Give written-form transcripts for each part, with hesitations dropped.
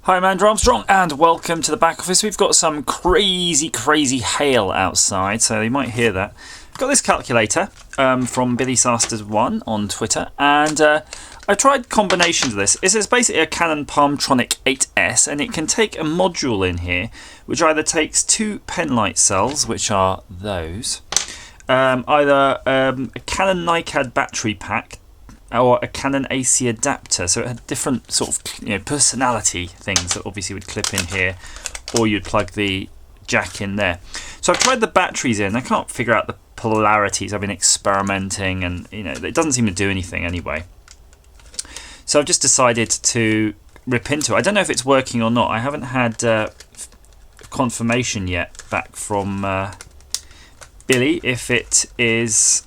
Hi, I'm Andrew Armstrong and welcome to the back office. We've got some crazy hail outside, so you might hear that. I've got this calculator from Billy Sasters1 on Twitter, and I tried combinations of this. This is basically a Canon Palmtronic 8S, and it can take a module in here which either takes two penlight cells, which are those, either a Canon NiCad battery pack, or a Canon AC adapter. So it had different sort of personality things that obviously would clip in here, or you'd plug the jack in there. So I've tried the batteries in. I can't figure out the polarities. I've been experimenting, and it doesn't seem to do anything anyway. So I've just decided to rip into it. I don't know if it's working or not. I haven't had confirmation yet back from Billy if it is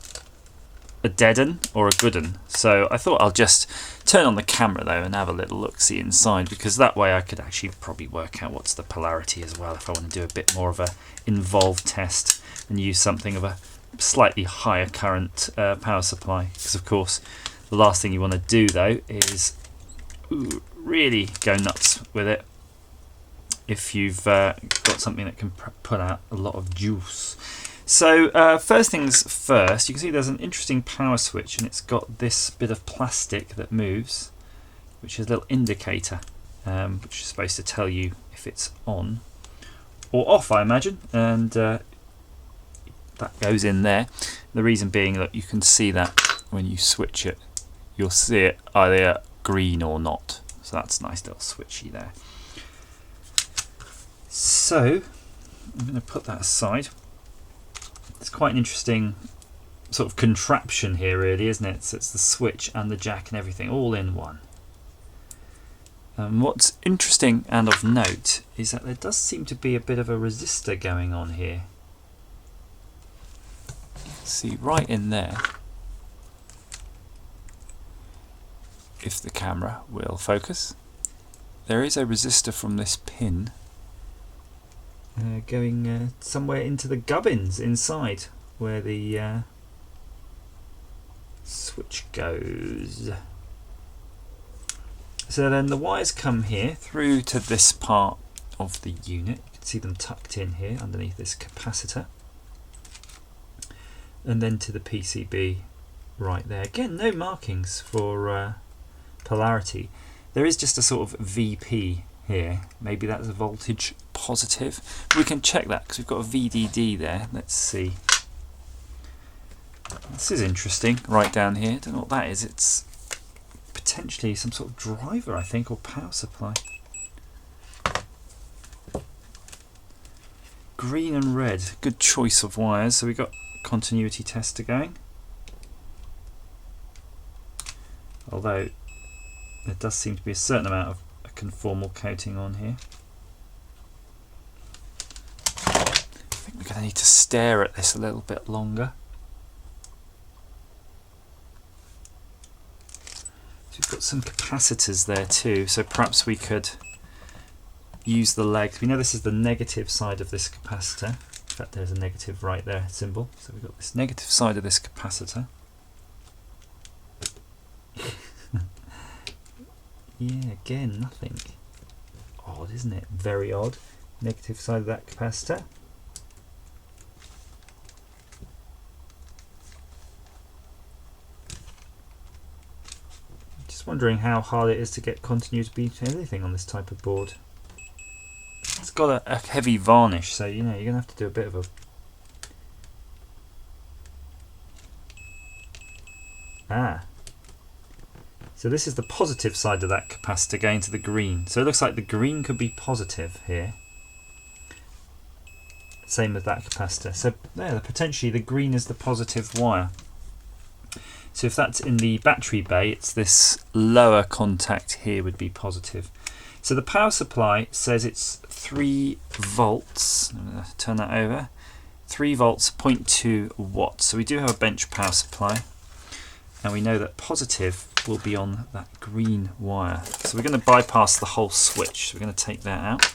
a dead 'un or a good 'un. So I thought I'll just turn on the camera though and have a little look-see inside, because that way I could actually probably work out what's the polarity as well if I want to do a bit more of a involved test and use something of a slightly higher current power supply. Because of course the last thing you want to do though is really go nuts with it if you've got something that can put out a lot of juice. So first things first, you can see there's an interesting power switch, and it's got this bit of plastic that moves, which is a little indicator, which is supposed to tell you if it's on or off, I imagine, and that goes in there. The reason being that you can see that when you switch it, you'll see it either green or not. So that's a nice little switchy there. So I'm going to put that aside. It's quite an interesting sort of contraption here, really, isn't it? So it's the switch and the jack and everything all in one. What's interesting and of note is that there does seem to be a bit of a resistor going on here. See right in there, if the camera will focus, there is a resistor from this pin going somewhere into the gubbins inside where the switch goes. So then the wires come here through to this part of the unit. You can see them tucked in here underneath this capacitor, and then to the PCB right there. Again, no markings for polarity. There is just a sort of VP here. Maybe that's a voltage positive. We can check that because we've got a VDD there. Let's see. This is interesting right down here. Don't know what that is. It's potentially some sort of driver, I think, or power supply. Green and red. Good choice of wires. So we've got continuity tester going. Although there does seem to be a certain amount of a conformal coating on here. I think we're going to need to stare at this a little bit longer. So we've got some capacitors there too, so perhaps we could use the legs. We know this is the negative side of this capacitor. In fact, there's a negative right there symbol. So we've got this negative side of this capacitor. Yeah, again, nothing. Odd, isn't it? Very odd. Negative side of that capacitor. Just wondering how hard it is to get continuity between anything on this type of board. It's got a heavy varnish, so you're going to have to do a bit of a... So this is the positive side of that capacitor going to the green. So it looks like the green could be positive here. Same with that capacitor. So there, potentially the green is the positive wire. So if that's in the battery bay, it's this lower contact here would be positive. So the power supply says it's 3 volts. I'm going to turn that over. 3 volts, 0.2 watts. So we do have a bench power supply. And we know that positive will be on that green wire. So we're going to bypass the whole switch. So we're going to take that out.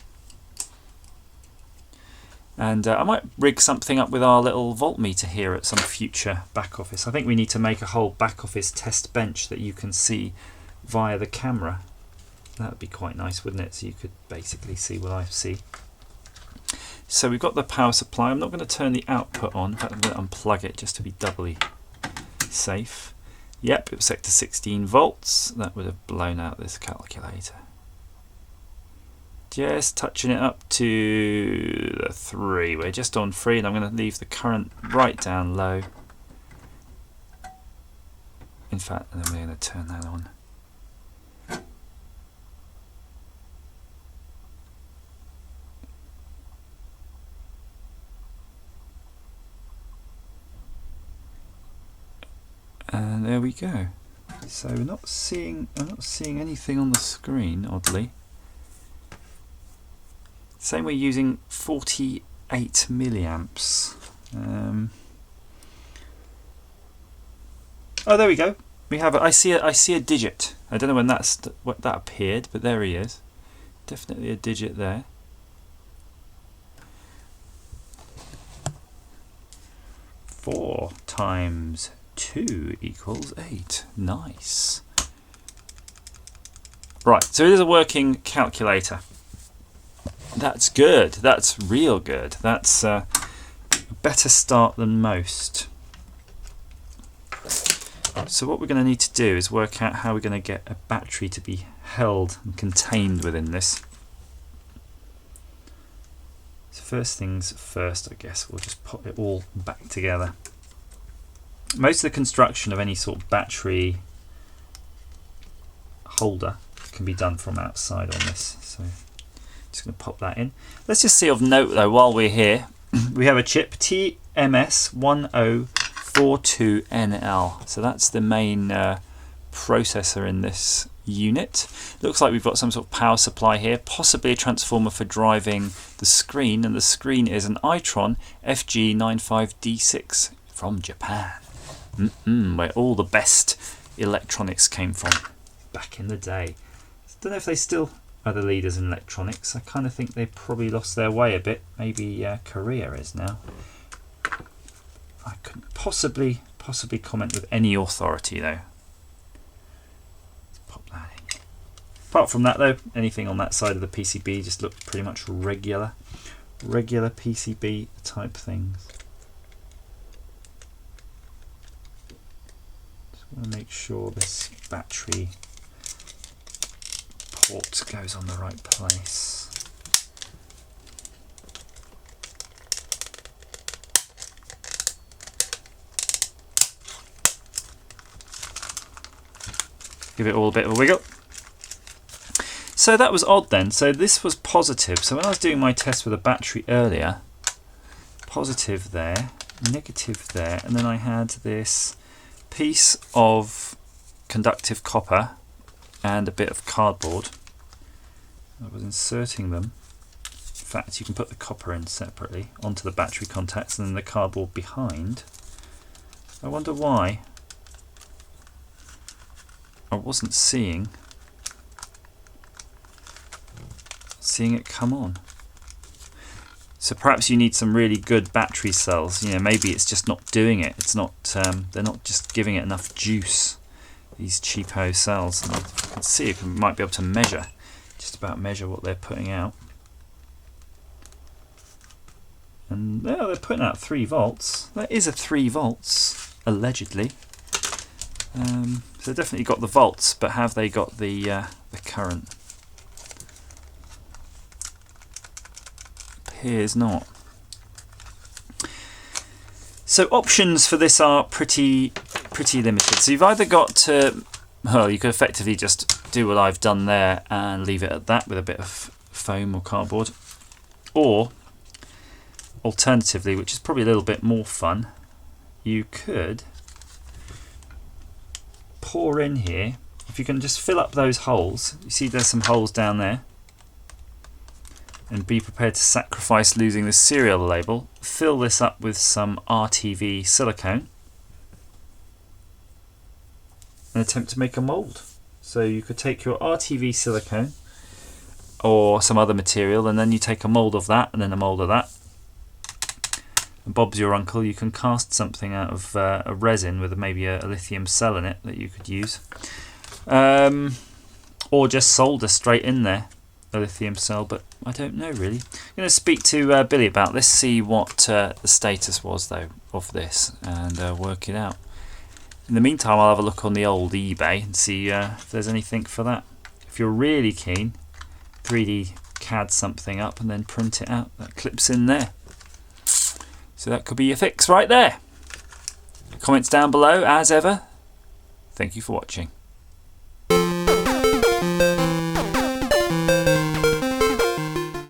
And I might rig something up with our little voltmeter here at some future back office. I think we need to make a whole back office test bench that you can see via the camera. That would be quite nice, wouldn't it? So you could basically see what I see. So we've got the power supply. I'm not going to turn the output on. In fact, I'm going to unplug it just to be doubly safe. Yep, it was set to 16 volts. That would have blown out this calculator. Just touching it up to the 3. We're just on 3, and I'm going to leave the current right down low. In fact, and then we're going to turn that on. And there we go. So I'm not seeing anything on the screen, oddly. Same way using 48 milliamps. Oh, there we go. We have. I see a digit. I don't know when what that appeared, but there he is. Definitely a digit there. Four times 2 equals 8. Nice. Right, so it is a working calculator. That's good. That's real good. That's a better start than most. So what we're going to need to do is work out how we're going to get a battery to be held and contained within this. So first things first, I guess we'll just put it all back together. Most of the construction of any sort of battery holder can be done from outside on this. So just going to pop that in. Let's just see of note though, while we're here, we have a chip TMS1042NL. So that's the main processor in this unit. Looks like we've got some sort of power supply here, possibly a transformer for driving the screen, and the screen is an Itron FG95D6 from Japan. Where all the best electronics came from back in the day. Don't know if they still are the leaders in electronics. I kind of think they probably lost their way a bit. Maybe Korea is now. I couldn't possibly comment with any authority though. Let's pop that in. Apart from that though, anything on that side of the PCB just looked pretty much regular PCB type things. I want to make sure this battery port goes on the right place. Give it all a bit of a wiggle. So that was odd then. So this was positive. So when I was doing my test with a battery earlier, positive there, negative there, and then I had this piece of conductive copper and a bit of cardboard. I was inserting them. In fact, you can put the copper in separately onto the battery contacts and then the cardboard behind. I wonder why I wasn't seeing it come on. So perhaps you need some really good battery cells. You know, maybe it's just not doing it. It's not. They're not just giving it enough juice. These cheapo cells. And you can see if we might be able to measure, just about measure what they're putting out. And they're putting out 3 volts. That is a 3 volts allegedly. So they've definitely got the volts, but have they got the current? Appears not. So options for this are pretty limited. So you've either got to, well, you could effectively just do what I've done there and leave it at that with a bit of foam or cardboard, or alternatively, which is probably a little bit more fun, you could pour in here. If you can just fill up those holes, you see there's some holes down there, and be prepared to sacrifice losing the serial label. Fill this up with some RTV silicone and attempt to make a mould. So you could take your RTV silicone or some other material, and then you take a mould of that and then a mould of that. And Bob's your uncle, you can cast something out of a resin with maybe a lithium cell in it that you could use. or just solder straight in there, a lithium cell, but I don't know really. I'm going to speak to Billy about this, see what the status was though of this, and work it out. In the meantime, I'll have a look on the old eBay and see if there's anything for that. If you're really keen, 3D CAD something up and then print it out. That clips in there. So that could be your fix right there. Comments down below as ever. Thank you for watching.